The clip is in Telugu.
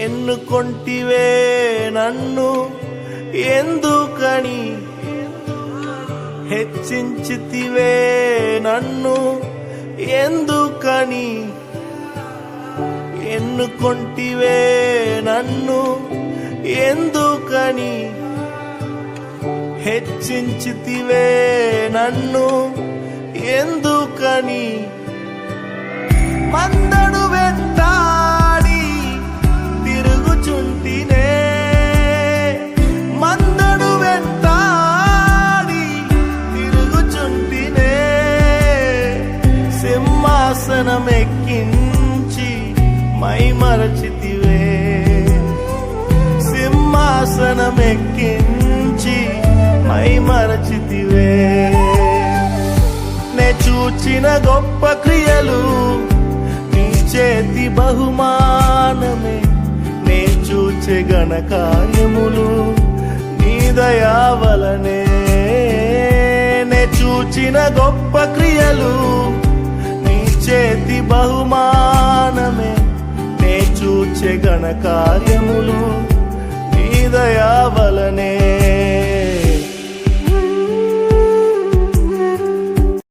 ఎన్నుకొంటివే నన్ను ఎందుకని, హెచ్చించితివే నన్ను ఎందుకని, ఎన్నుకొంటివే నన్ను ఎందుకని, హెచ్చించితివే నన్ను ఎందుకని. మందడు వెంటాడి తిరుగుచుంటినే, మందడు వెంటాడి తిరుగుచుంటినే, సింహాసనమెక్కించి మైమరచితివే, సింహాసనమెక్కించి మైమరచితివే. నే చూచిన గొప్ప క్రియలు నీ చేతి బహుమానమే, నే చూచే ఘన కార్యములు నీ దయా వలనే. నే చూచిన గొప్ప క్రియలు నీ చేతి బహుమానమే, నే చూచే ఘన కార్యములు నీ దయా వలనే.